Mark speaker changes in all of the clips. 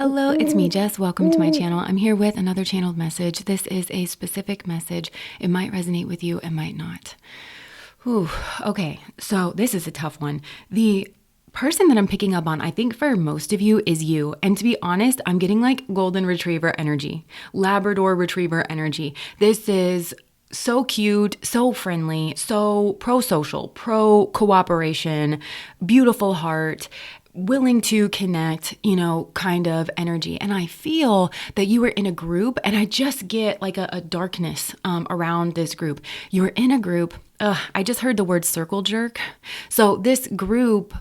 Speaker 1: Hello, it's me, Jess. Welcome to my channel. I'm here with another channeled message. This is a specific message. It might resonate with you, it might not. Whew. Okay, so this is a tough one. The person that I'm picking up on, I think for most of you, is you. And to be honest, I'm getting like golden retriever energy, Labrador retriever energy. This is so cute, so friendly, so pro-social, pro-cooperation, beautiful heart, willing to connect, kind of energy. And I feel that you were in a group, and I just get like a darkness around this group. You were in a group. I just heard the word circle jerk. So this group,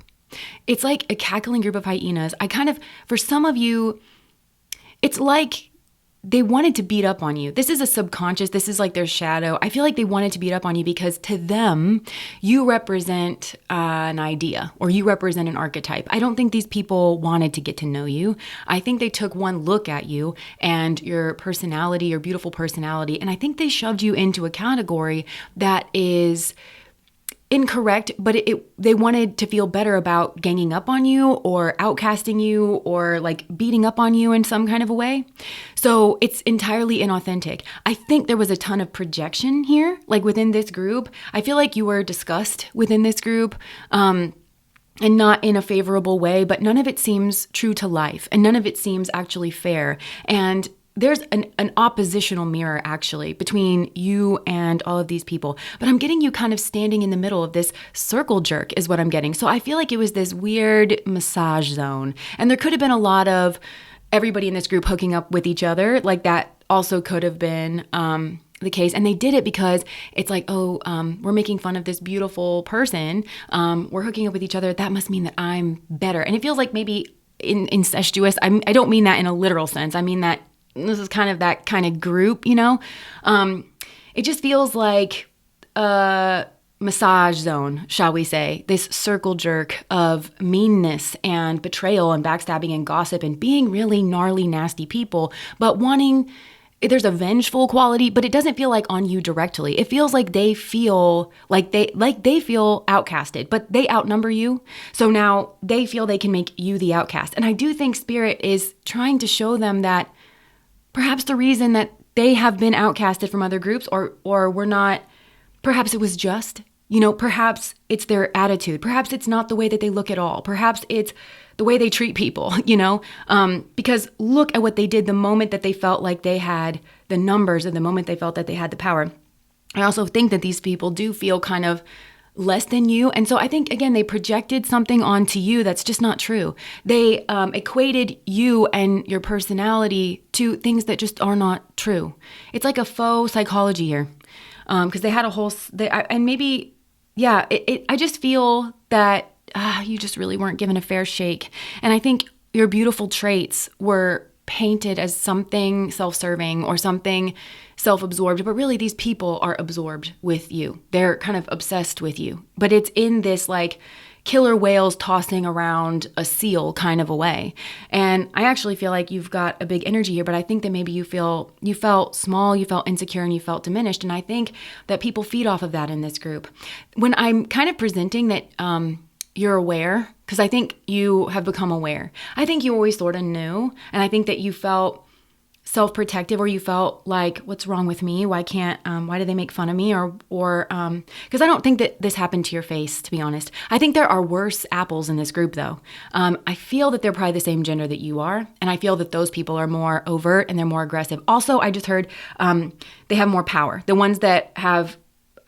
Speaker 1: it's like a cackling group of hyenas. For some of you, it's like they wanted to beat up on you. This is a subconscious. This is like their shadow. I feel like they wanted to beat up on you because to them, you represent an idea or you represent an archetype. I don't think these people wanted to get to know you. I think they took one look at you and your personality, your beautiful personality, and I think they shoved you into a category that is incorrect, but they wanted to feel better about ganging up on you or outcasting you or like beating up on you in some kind of a way. So it's entirely inauthentic. I think there was a ton of projection here, like within this group. I feel like you were discussed within this group, and not in a favorable way, but none of it seems true to life and none of it seems actually fair. And there's an oppositional mirror actually between you and all of these people. But I'm getting you kind of standing in the middle of this circle jerk is what I'm getting. So I feel like it was this weird massage zone. And there could have been a lot of everybody in this group hooking up with each other. Like that also could have been the case. And they did it because it's like, we're making fun of this beautiful person. We're hooking up with each other. That must mean that I'm better. And it feels like maybe incestuous. I don't mean that in a literal sense. I mean that this is kind of that kind of group, it just feels like a massage zone, shall we say, this circle jerk of meanness and betrayal and backstabbing and gossip and being really gnarly, nasty people, but there's a vengeful quality, but it doesn't feel like on you directly. It feels like they feel they feel outcasted, but they outnumber you. So now they feel they can make you the outcast. And I do think Spirit is trying to show them that perhaps the reason that they have been outcasted from other groups or were not, perhaps it was just, perhaps it's their attitude. Perhaps it's not the way that they look at all. Perhaps it's the way they treat people, because look at what they did the moment that they felt like they had the numbers and the moment they felt that they had the power. I also think that these people do feel kind of less than you. And so I think, again, they projected something onto you that's just not true. They equated you and your personality to things that just are not true. It's like a faux psychology here. Because they had a whole, and maybe, yeah, I just feel that you just really weren't given a fair shake. And I think your beautiful traits were painted as something self-serving or something self-absorbed, but really these people are absorbed with you. They're kind of obsessed with you, but it's in this like killer whales tossing around a seal kind of a way. And I actually feel like you've got a big energy here, but I think that maybe you felt small, you felt insecure, and you felt diminished. And I think that people feed off of that in this group. When I'm kind of presenting that you're aware, because I think you have become aware. I think you always sort of knew, and I think that you felt self-protective, or you felt like, what's wrong with me? Why do they make fun of me? Or because I don't think that this happened to your face, to be honest. I think there are worse apples in this group, though. I feel that they're probably the same gender that you are, and I feel that those people are more overt and they're more aggressive. Also, I just heard they have more power. The ones that have,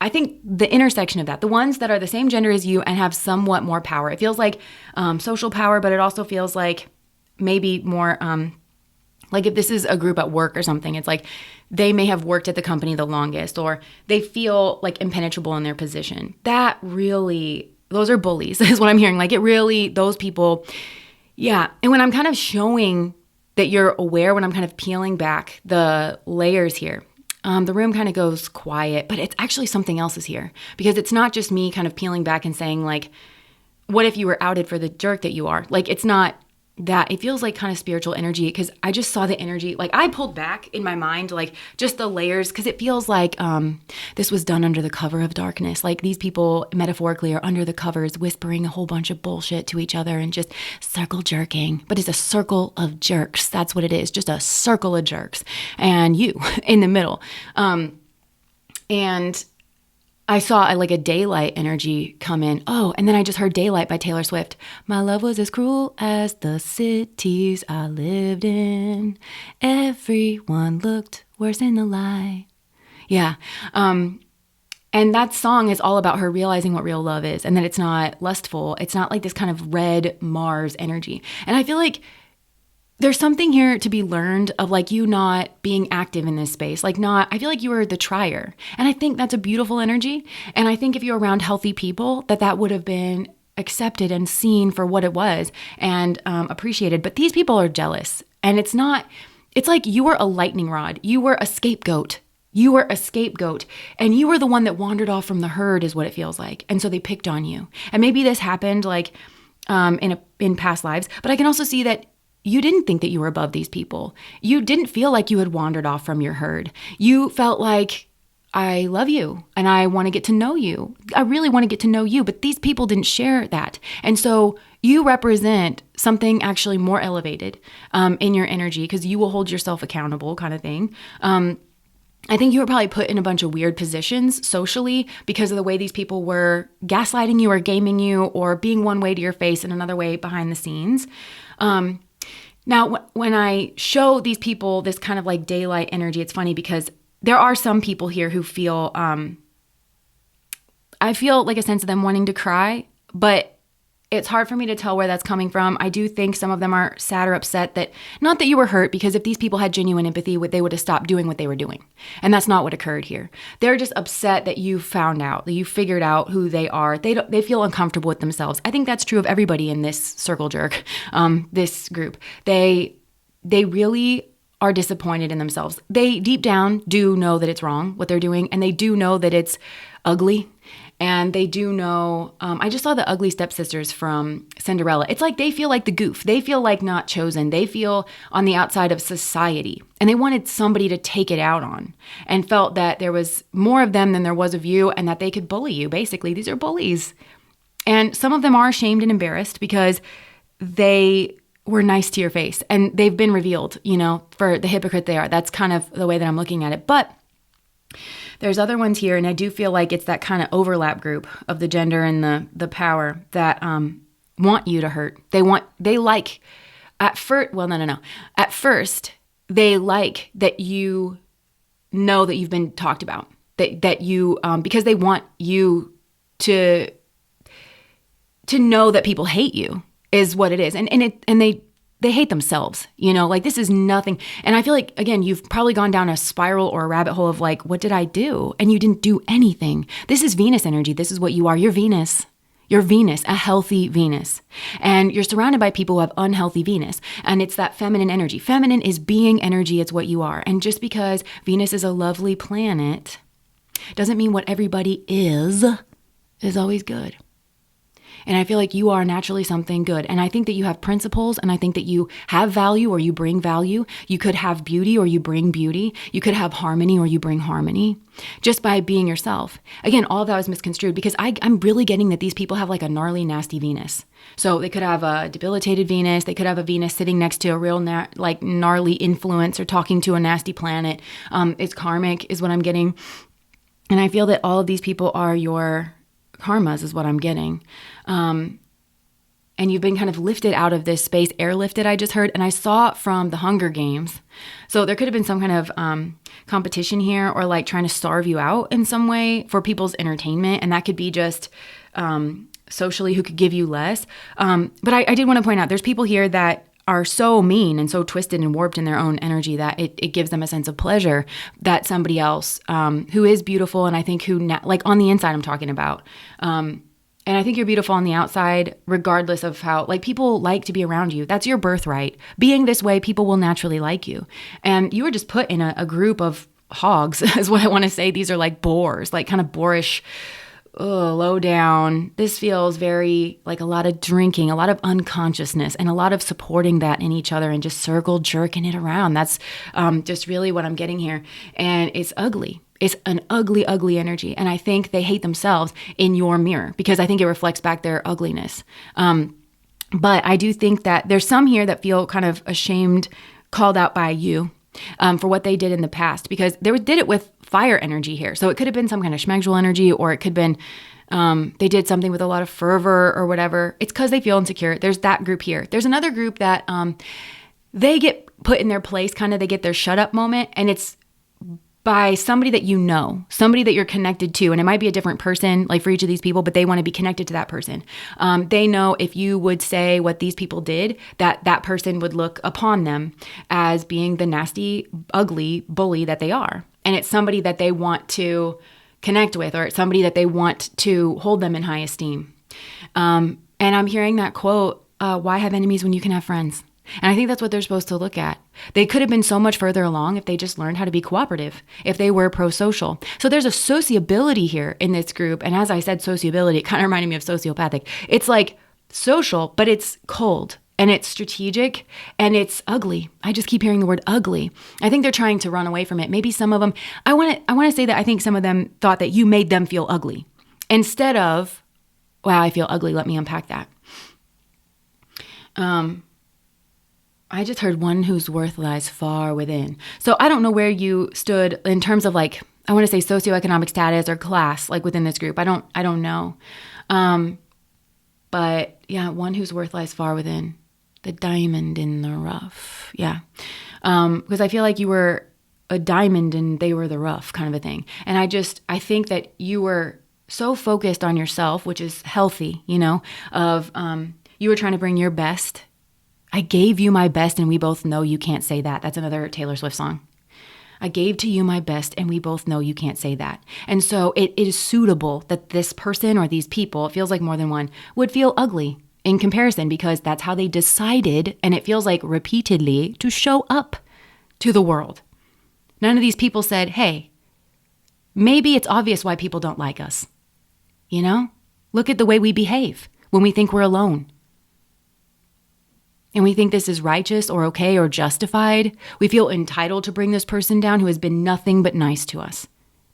Speaker 1: I think the intersection of that, the ones that are the same gender as you and have somewhat more power. It feels like social power, but it also feels like maybe more, like if this is a group at work or something, it's like they may have worked at the company the longest, or they feel like impenetrable in their position. That really, those are bullies is what I'm hearing. Like it really, those people, yeah. And when I'm kind of showing that you're aware, when I'm kind of peeling back the layers here, the room kind of goes quiet, but it's actually something else is here, because it's not just me kind of peeling back and saying like, what if you were outed for the jerk that you are? Like, it's not that it feels like kind of spiritual energy, because I just saw the energy. Like I pulled back in my mind, like just the layers, because it feels like this was done under the cover of darkness. Like these people metaphorically are under the covers whispering a whole bunch of bullshit to each other and just circle jerking. But it's a circle of jerks. That's what it is. Just a circle of jerks. And you in the middle. And I saw like a daylight energy come in. Oh, and then I just heard Daylight by Taylor Swift. My love was as cruel as the cities I lived in. Everyone looked worse in the light. Yeah. And that song is all about her realizing what real love is, and that it's not lustful. It's not like this kind of red Mars energy. And I feel like there's something here to be learned of like you not being active in this space. Like I feel like you were the trier. And I think that's a beautiful energy. And I think if you're around healthy people, that would have been accepted and seen for what it was and appreciated. But these people are jealous. And it's like you were a lightning rod. You were a scapegoat. You were a scapegoat. And you were the one that wandered off from the herd is what it feels like. And so they picked on you. And maybe this happened like in past lives. But I can also see that you didn't think that you were above these people. You didn't feel like you had wandered off from your herd. You felt like, I love you and I want to get to know you. I really want to get to know you, but these people didn't share that. And so you represent something actually more elevated in your energy, because you will hold yourself accountable kind of thing. I think you were probably put in a bunch of weird positions socially because of the way these people were gaslighting you or gaming you or being one way to your face and another way behind the scenes. Now, when I show these people this kind of like daylight energy, it's funny because there are some people here who feel, I feel like a sense of them wanting to cry, but it's hard for me to tell where that's coming from. I do think some of them are sad or upset that, not that you were hurt, because if these people had genuine empathy, they would have stopped doing what they were doing. And that's not what occurred here. They're just upset that you found out, that you figured out who they are. They feel uncomfortable with themselves. I think that's true of everybody in this circle jerk, this group. They really are disappointed in themselves. They deep down do know that it's wrong, what they're doing, and they do know that it's ugly. And they do know, I just saw the ugly stepsisters from Cinderella. It's like they feel like the goof. They feel like not chosen. They feel on the outside of society. And they wanted somebody to take it out on, and felt that there was more of them than there was of you, and that they could bully you. Basically, these are bullies. And some of them are ashamed and embarrassed because they were nice to your face. And they've been revealed, for the hypocrite they are. That's kind of the way that I'm looking at it. But there's other ones here, and I do feel like it's that kind of overlap group of the gender and the power that want you to hurt. They like, at first, well, no. At first, they like that you know that you've been talked about, that you, because they want you to know that people hate you is what it is. And they hate themselves, like this is nothing. And I feel like, again, you've probably gone down a spiral or a rabbit hole of like, what did I do? And you didn't do anything. This is Venus energy. This is what you are. You're Venus. You're Venus, a healthy Venus. And you're surrounded by people who have unhealthy Venus. And it's that feminine energy. Feminine is being energy. It's what you are. And just because Venus is a lovely planet doesn't mean what everybody is always good. And I feel like you are naturally something good. And I think that you have principles, and I think that you have value or you bring value. You could have beauty or you bring beauty. You could have harmony or you bring harmony just by being yourself. Again, all of that was misconstrued because I'm really getting that these people have like a gnarly, nasty Venus. So they could have a debilitated Venus. They could have a Venus sitting next to a real gnarly influence or talking to a nasty planet. It's karmic is what I'm getting. And I feel that all of these people are your karmas is what I'm getting. And you've been kind of lifted out of this space, airlifted, I just heard. And I saw from the Hunger Games. So there could have been some kind of competition here, or like trying to starve you out in some way for people's entertainment. And that could be just socially who could give you less. But I did want to point out, there's people here that are so mean and so twisted and warped in their own energy that it gives them a sense of pleasure that somebody else who is beautiful, and I think like on the inside I'm talking about, and I think you're beautiful on the outside regardless of how, like, people like to be around you. That's your birthright. Being this way, people will naturally like you. And you were just put in a group of hogs is what I want to say. These are like boars, like kind of boorish low down. This feels very like a lot of drinking, a lot of unconsciousness, and a lot of supporting that in each other and just circle jerking it around. That's just really what I'm getting here. And it's ugly. It's an ugly, ugly energy. And I think they hate themselves in your mirror because I think it reflects back their ugliness. But I do think that there's some here that feel kind of ashamed, called out by you for what they did in the past, because they did it with fire energy here. So it could have been some kind of schmegel energy, or it could have been they did something with a lot of fervor or whatever. It's because they feel insecure. There's that group here. There's another group that they get put in their place, kind of they get their shut up moment, and it's by somebody that you know, somebody that you're connected to. And it might be a different person, like for each of these people, but they want to be connected to that person. They know if you would say what these people did, that person would look upon them as being the nasty, ugly bully that they are. And it's somebody that they want to connect with, or it's somebody that they want to hold them in high esteem. And I'm hearing that quote, why have enemies when you can have friends? And I think that's what they're supposed to look at. They could have been so much further along if they just learned how to be cooperative, if they were pro-social. So there's a sociability here in this group. And as I said, sociability, it kind of reminded me of sociopathic. It's like social, but it's cold and it's strategic and it's ugly. I just keep hearing the word ugly. I think they're trying to run away from it. Maybe some of them, I want to say that I think some of them thought that you made them feel ugly instead of, wow, I feel ugly. Let me unpack that. I just heard one whose worth lies far within. So I don't know where you stood in terms of like, I want to say socioeconomic status or class, like within this group. I don't know. But yeah, one whose worth lies far within. The diamond in the rough. Yeah. Because I feel like you were a diamond and they were the rough kind of a thing. And I think that you were so focused on yourself, which is healthy, you know, of you were trying to bring your best. I gave you my best and we both know you can't say that. That's another Taylor Swift song. I gave to you my best and we both know you can't say that. And so it is suitable that this person or these people, it feels like more than one, would feel ugly in comparison because that's how they decided, and it feels like repeatedly, to show up to the world. None of these people said, hey, maybe it's obvious why people don't like us. You know? Look at the way we behave when we think we're alone. And we think this is righteous or okay or justified. We feel entitled to bring this person down who has been nothing but nice to us.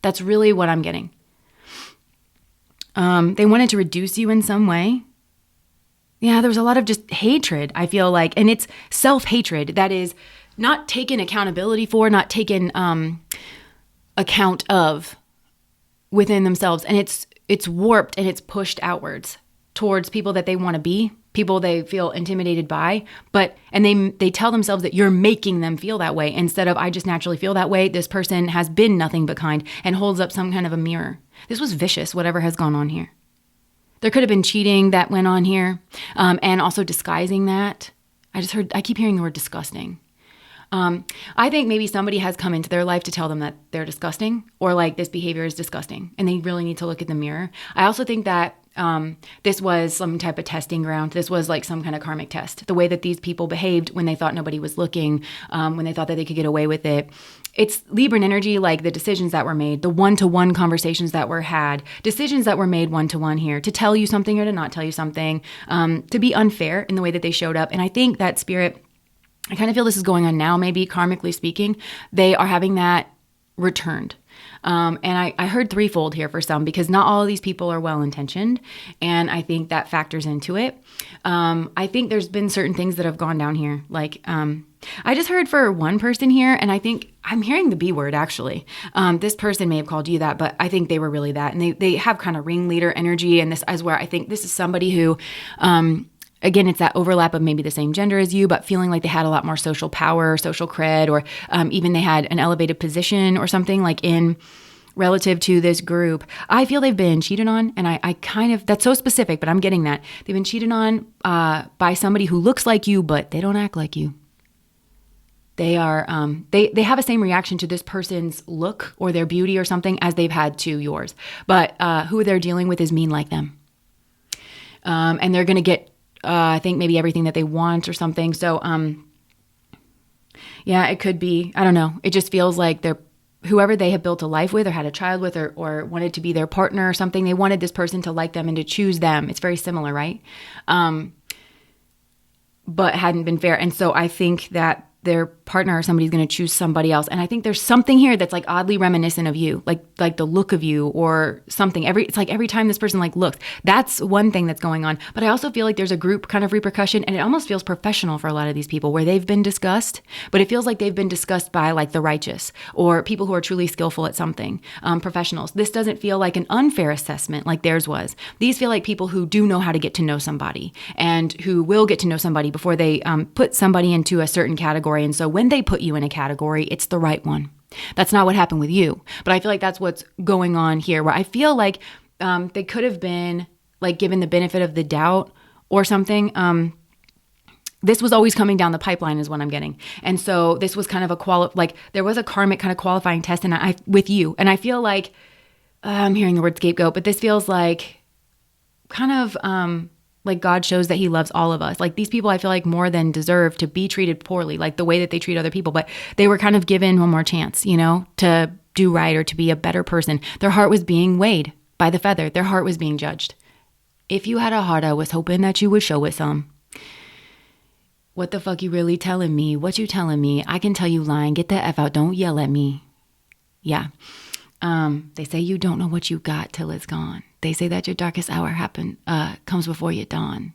Speaker 1: That's really what I'm getting. They wanted to reduce you in some way. Yeah, there was a lot of just hatred, I feel like. And it's self-hatred that is not taken accountability for, not taken account of within themselves. And it's warped and it's pushed outwards towards people that they want to be, people they feel intimidated by, and they tell themselves that you're making them feel that way instead of I just naturally feel that way. This person has been nothing but kind, and holds up some kind of a mirror. This was vicious, whatever has gone on here. There could have been cheating that went on here, and also disguising that. I keep hearing the word disgusting. I think maybe somebody has come into their life to tell them that they're disgusting, or like this behavior is disgusting, and they really need to look at the mirror. I also think that this was some type of testing ground. This was like some kind of karmic test. The way that these people behaved when they thought nobody was looking, when they thought that they could get away with it. It's Libran energy, like the decisions that were made, the one-to-one conversations that were had, decisions that were made one-to-one here, to tell you something or to not tell you something, to be unfair in the way that they showed up. And I think that spirit, I kind of feel this is going on now, maybe karmically speaking, they are having that returned. And I heard threefold here for some, because not all of these people are well-intentioned. And I think that factors into it. I think there's been certain things that have gone down here. Like, I just heard for one person here, and I think I'm hearing the B word actually. This person may have called you that, but I think they were really that. And they have kind of ringleader energy. And this is where I think this is somebody who, again, it's that overlap of maybe the same gender as you, but feeling like they had a lot more social power, social cred, or even they had an elevated position or something like in relative to this group. I feel they've been cheated on, and I kind of, that's so specific, but I'm getting that. They've been cheated on by somebody who looks like you, but they don't act like you. They are, they have the same reaction to this person's look or their beauty or something as they've had to yours. But who they're dealing with is mean like them. And they're going to get, I think maybe everything that they want or something. So, yeah, it could be, I don't know. It just feels like they're whoever they have built a life with or had a child with or wanted to be their partner or something, they wanted this person to like them and to choose them. It's very similar, right? But hadn't been fair. And so I think that their partner or somebody's going to choose somebody else. And I think there's something here that's like oddly reminiscent of you, like the look of you or something. It's like every time this person like looks, that's one thing that's going on. But I also feel like there's a group kind of repercussion, and it almost feels professional for a lot of these people where they've been discussed, but it feels like they've been discussed by like the righteous or people who are truly skillful at something, professionals. This doesn't feel like an unfair assessment like theirs was. These feel like people who do know how to get to know somebody and who will get to know somebody before they put somebody into a certain category. And so when they put you in a category, it's the right one. That's not what happened with you. But I feel like that's what's going on here, where I feel like they could have been like given the benefit of the doubt or something. This was always coming down the pipeline is what I'm getting. And so this was kind of there was a karmic kind of qualifying test with you. And I feel like I'm hearing the word scapegoat, but this feels like kind of like God shows that he loves all of us. Like these people, I feel like more than deserve to be treated poorly, like the way that they treat other people, but they were kind of given one more chance, to do right or to be a better person. Their heart was being weighed by the feather. Their heart was being judged. If you had a heart, I was hoping that you would show it some. What the fuck you really telling me? What you telling me? I can tell you lying. Get the F out. Don't yell at me. Yeah. They say you don't know what you got till it's gone. They say that your darkest hour comes before your dawn.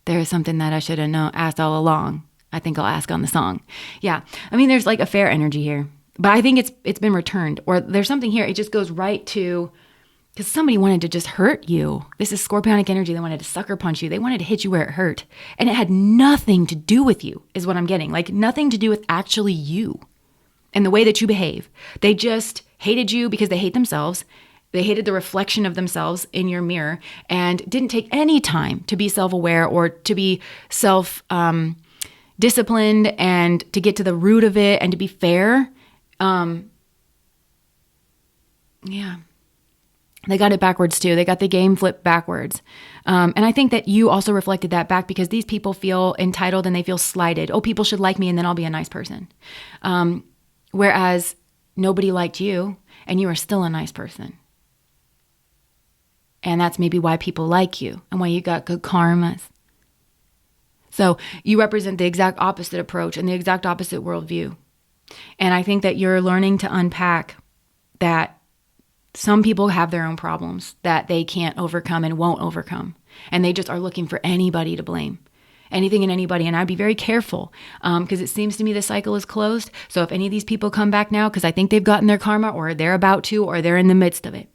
Speaker 1: There is something that I should have asked all along. I think I'll ask on the song. Yeah. I mean, there's like a fair energy here, but I think it's been returned, or there's something here. It just goes right to, because somebody wanted to just hurt you. This is scorpionic energy. They wanted to sucker punch you. They wanted to hit you where it hurt. And it had nothing to do with you is what I'm getting. Like nothing to do with actually you and the way that you behave. They just hated you because they hate themselves. They hated the reflection of themselves in your mirror and didn't take any time to be self-aware or to be self-disciplined and to get to the root of it and to be fair. Yeah. They got it backwards too. They got the game flipped backwards. And I think that you also reflected that back because these people feel entitled and they feel slighted. Oh, people should like me and then I'll be a nice person. Whereas nobody liked you and you are still a nice person. And that's maybe why people like you and why you got good karmas. So you represent the exact opposite approach and the exact opposite worldview. And I think that you're learning to unpack that some people have their own problems that they can't overcome and won't overcome. And they just are looking for anybody to blame. Anything and anybody. And I'd be very careful because it seems to me the cycle is closed. So if any of these people come back now, because I think they've gotten their karma or they're about to, or they're in the midst of it.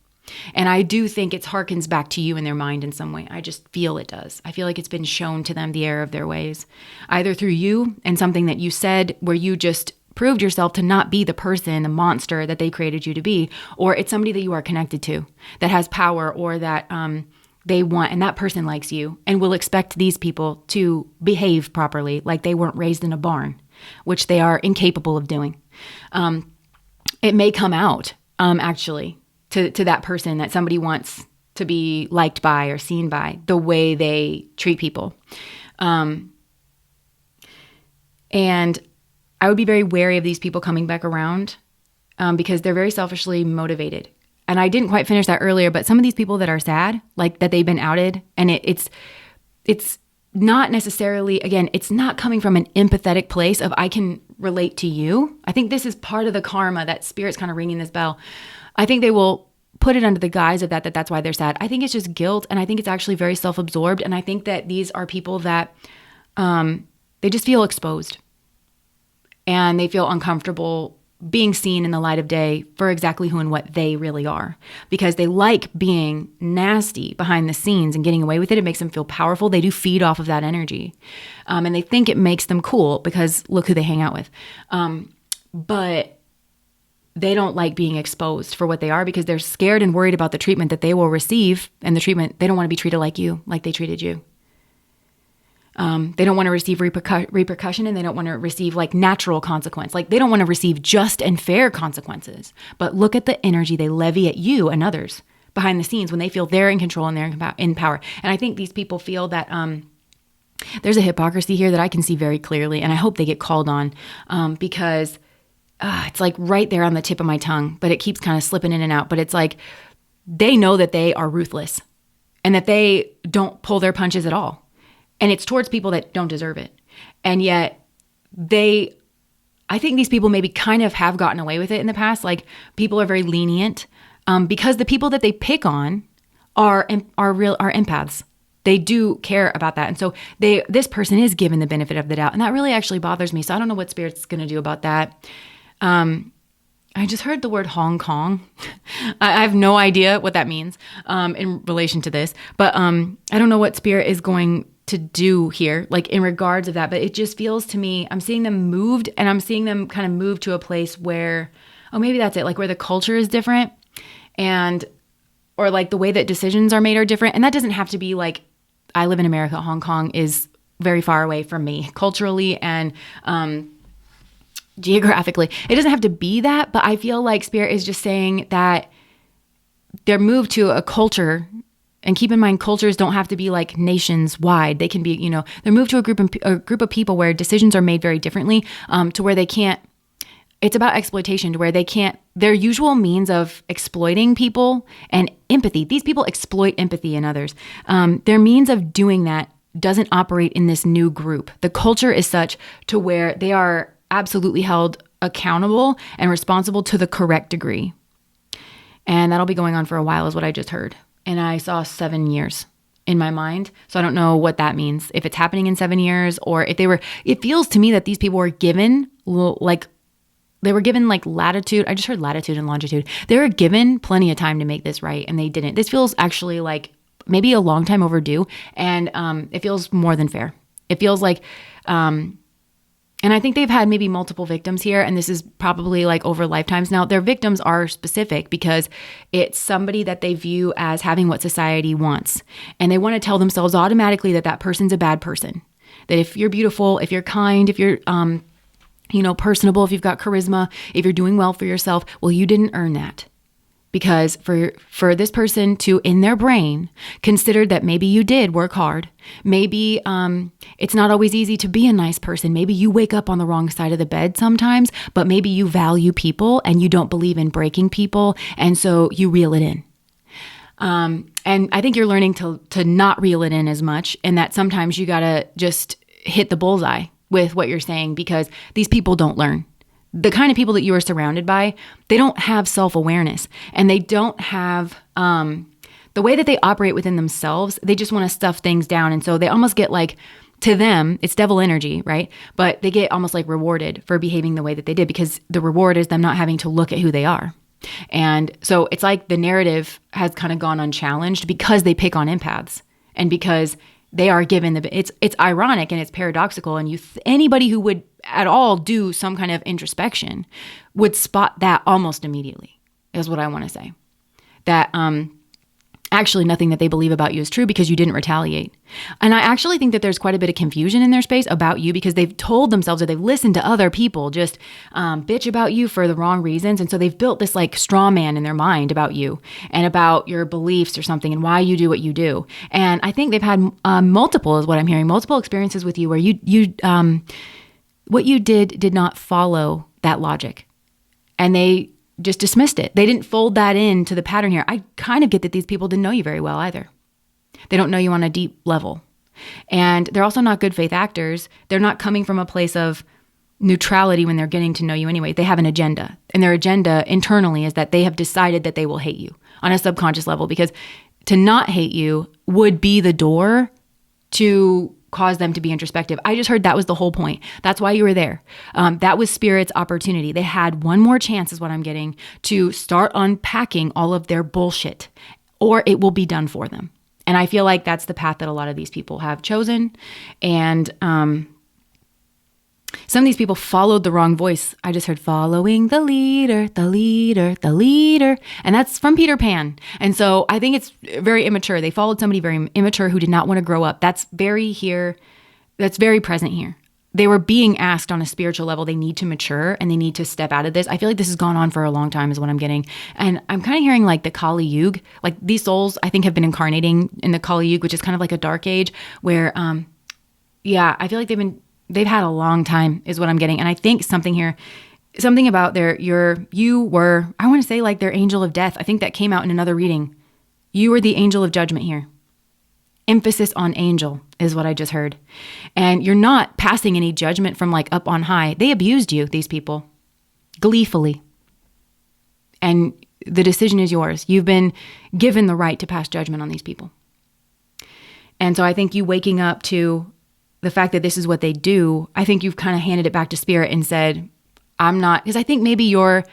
Speaker 1: And I do think it harkens back to you in their mind in some way. I just feel it does. I feel like it's been shown to them the error of their ways, either through you and something that you said where you just proved yourself to not be the person, the monster that they created you to be, or it's somebody that you are connected to that has power or that they want, and that person likes you and will expect these people to behave properly, like they weren't raised in a barn, which they are incapable of doing. It may come out, actually, to that person that somebody wants to be liked by or seen by, the way they treat people. And I would be very wary of these people coming back around because they're very selfishly motivated. And I didn't quite finish that earlier, but some of these people that are sad, like that they've been outed, and it's not necessarily, again, it's not coming from an empathetic place of I can relate to you. I think this is part of the karma that Spirit's kind of ringing this bell. I think they will put it under the guise of that's why they're sad. I think it's just guilt, and I think it's actually very self-absorbed, and I think that these are people that they just feel exposed, and they feel uncomfortable being seen in the light of day for exactly who and what they really are, because they like being nasty behind the scenes and getting away with it. It makes them feel powerful. They do feed off of that energy, and they think it makes them cool because look who they hang out with. But they don't like being exposed for what they are because they're scared and worried about the treatment that they will receive, and the treatment, they don't want to be treated like you, like they treated you. They don't want to receive repercussion, and they don't want to receive like natural consequence. Like they don't want to receive just and fair consequences, but look at the energy they levy at you and others behind the scenes when they feel they're in control and they're in power. And I think these people feel that there's a hypocrisy here that I can see very clearly, and I hope they get called on because it's like right there on the tip of my tongue, but it keeps kind of slipping in and out. But it's like they know that they are ruthless and that they don't pull their punches at all. And it's towards people that don't deserve it. And yet I think these people maybe kind of have gotten away with it in the past. Like people are very lenient because the people that they pick on are empaths. They do care about that. And so this person is given the benefit of the doubt. And that really actually bothers me. So I don't know what Spirit's going to do about that. I just heard the word Hong Kong. I have no idea what that means in relation to this. But I don't know what Spirit is going to do here, like in regards of that. But it just feels to me, I'm seeing them moved, and I'm seeing them kind of move to a place where, oh, maybe that's it, like where the culture is different, or like the way that decisions are made are different. And that doesn't have to be like, I live in America. Hong Kong is very far away from me culturally and geographically. It doesn't have to be that, but I feel like Spirit is just saying that they're moved to a culture. And keep in mind, cultures don't have to be like nations wide. They can be, they're moved to a group of people where decisions are made very differently, to where they can't. It's about exploitation, to where they can't. Their usual means of exploiting people and empathy. These people exploit empathy in others. Their means of doing that doesn't operate in this new group. The culture is such to where they are absolutely held accountable and responsible to the correct degree. And that'll be going on for a while, is what I just heard. And I saw 7 years in my mind. So I don't know what that means. If it's happening in 7 years, or if it feels to me that these people were given latitude. I just heard latitude and longitude. They were given plenty of time to make this right, and they didn't. This feels actually like maybe a long time overdue. And it feels more than fair. It feels like, and I think they've had maybe multiple victims here, and this is probably like over lifetimes now. Their victims are specific because it's somebody that they view as having what society wants. And they want to tell themselves automatically that that person's a bad person. That if you're beautiful, if you're kind, if you're, personable, if you've got charisma, if you're doing well for yourself, well, you didn't earn that. Because for this person to, in their brain, consider that maybe you did work hard. Maybe it's not always easy to be a nice person. Maybe you wake up on the wrong side of the bed sometimes, but maybe you value people and you don't believe in breaking people. And so you reel it in. And I think you're learning to not reel it in as much, and that sometimes you got to just hit the bullseye with what you're saying, because these people don't learn. The kind of people that you are surrounded by, they don't have self-awareness, and they don't have the way that they operate within themselves. They just want to stuff things down. And so they almost get like, to them, it's devil energy, right? But they get almost like rewarded for behaving the way that they did, because the reward is them not having to look at who they are. And so it's like the narrative has kind of gone unchallenged because they pick on empaths, and because they are given it's ironic and it's paradoxical. And anybody who would at all do some kind of introspection would spot that almost immediately, is what I want to say. That actually nothing that they believe about you is true because you didn't retaliate. And I actually think that there's quite a bit of confusion in their space about you, because they've told themselves, or they've listened to other people just bitch about you for the wrong reasons. And so they've built this like straw man in their mind about you and about your beliefs or something and why you do what you do. And I think they've had multiple experiences with you where you what you did not follow that logic. And they just dismissed it. They didn't fold that into the pattern here. I kind of get that these people didn't know you very well either. They don't know you on a deep level. And they're also not good faith actors. They're not coming from a place of neutrality when they're getting to know you anyway. They have an agenda. And their agenda internally is that they have decided that they will hate you on a subconscious level, because to not hate you would be the door to cause them to be introspective. I just heard that was the whole point. That's why you were there. That was Spirit's opportunity. They had one more chance, is what I'm getting, to start unpacking all of their bullshit, or it will be done for them. And I feel like that's the path that a lot of these people have chosen. And some of these people followed the wrong voice. I just heard following the leader, the leader, the leader. And that's from Peter Pan. And so I think it's very immature. They followed somebody very immature who did not want to grow up. That's very present here. They were being asked on a spiritual level, they need to mature and they need to step out of this. I feel like this has gone on for a long time, is what I'm getting. And I'm kind of hearing like the Kali Yuga, like these souls I think have been incarnating in the Kali Yuga, which is kind of like a dark age where, I feel like they've had a long time, is what I'm getting. And I think something here, something about you were, I want to say like their angel of death. I think that came out in another reading. You were the angel of judgment here. Emphasis on angel is what I just heard. And you're not passing any judgment from like up on high. They abused you, these people, gleefully. And the decision is yours. You've been given the right to pass judgment on these people. And so I think you waking up to the fact that this is what they do, I think you've kind of handed it back to spirit and said, I'm not, because I think maybe your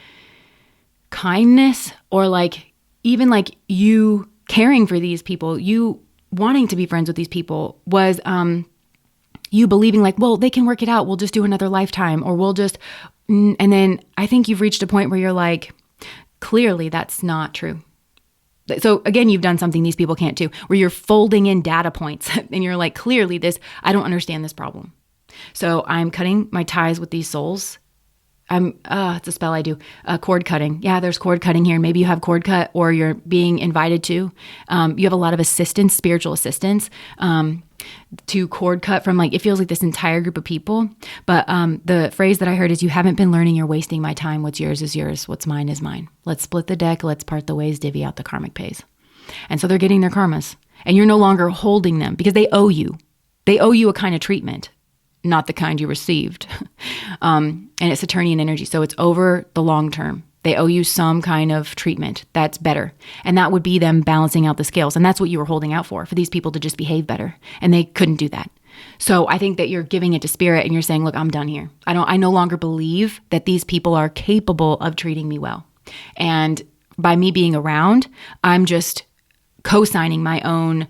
Speaker 1: kindness or like, even like you caring for these people, you wanting to be friends with these people was you believing like, well, they can work it out. We'll just do another lifetime or we'll just, and then I think you've reached a point where you're like, clearly that's not true. So again, you've done something these people can't do, where you're folding in data points and you're like, clearly I don't understand this problem. So I'm cutting my ties with these souls. It's a spell I do, cord cutting. Yeah, there's cord cutting here. Maybe you have cord cut or you're being invited to. You have a lot of assistance, spiritual assistance, to cord cut from like, it feels like this entire group of people. But the phrase that I heard is, you haven't been learning, you're wasting my time. What's yours is yours. What's mine is mine. Let's split the deck. Let's part the ways, divvy out the karmic pays. And so they're getting their karmas and you're no longer holding them because they owe you. They owe you a kind of treatment, not the kind you received. And it's Saturnian energy. So it's over the long term. They owe you some kind of treatment that's better. And that would be them balancing out the scales. And that's what you were holding out for these people to just behave better. And they couldn't do that. So I think that you're giving it to spirit and you're saying, look, I'm done here. I no longer believe that these people are capable of treating me well. And by me being around, I'm just co-signing my own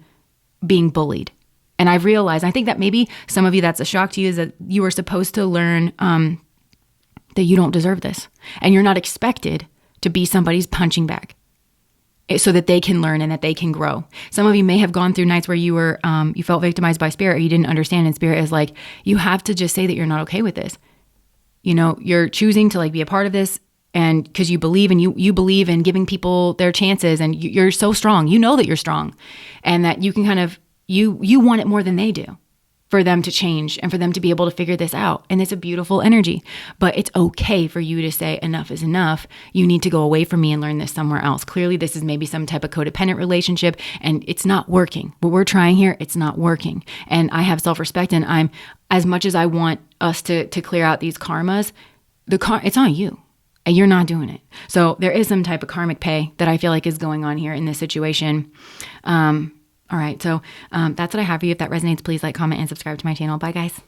Speaker 1: being bullied. And I've realized, I think that maybe some of you, that's a shock to you, is that you are supposed to learn that you don't deserve this. And you're not expected to be somebody's punching bag so that they can learn and that they can grow. Some of you may have gone through nights where you were, you felt victimized by spirit, or you didn't understand, and spirit is like, you have to just say that you're not okay with this. You know, you're choosing to like be a part of this, and because you believe, and you believe in giving people their chances, and you're so strong. You know that you're strong, and that you can kind of, you want it more than they do, for them to change and for them to be able to figure this out. And it's a beautiful energy, but it's okay for you to say enough is enough. You need to go away from me and learn this somewhere else. Clearly, this is maybe some type of codependent relationship and it's not working. What we're trying here, it's not working. And I have self-respect, and I'm, as much as I want us to clear out these karmas, it's on you. And you're not doing it. So there is some type of karmic pay that I feel like is going on here in this situation. All right, so that's what I have for you. If that resonates, please like, comment, and subscribe to my channel. Bye, guys.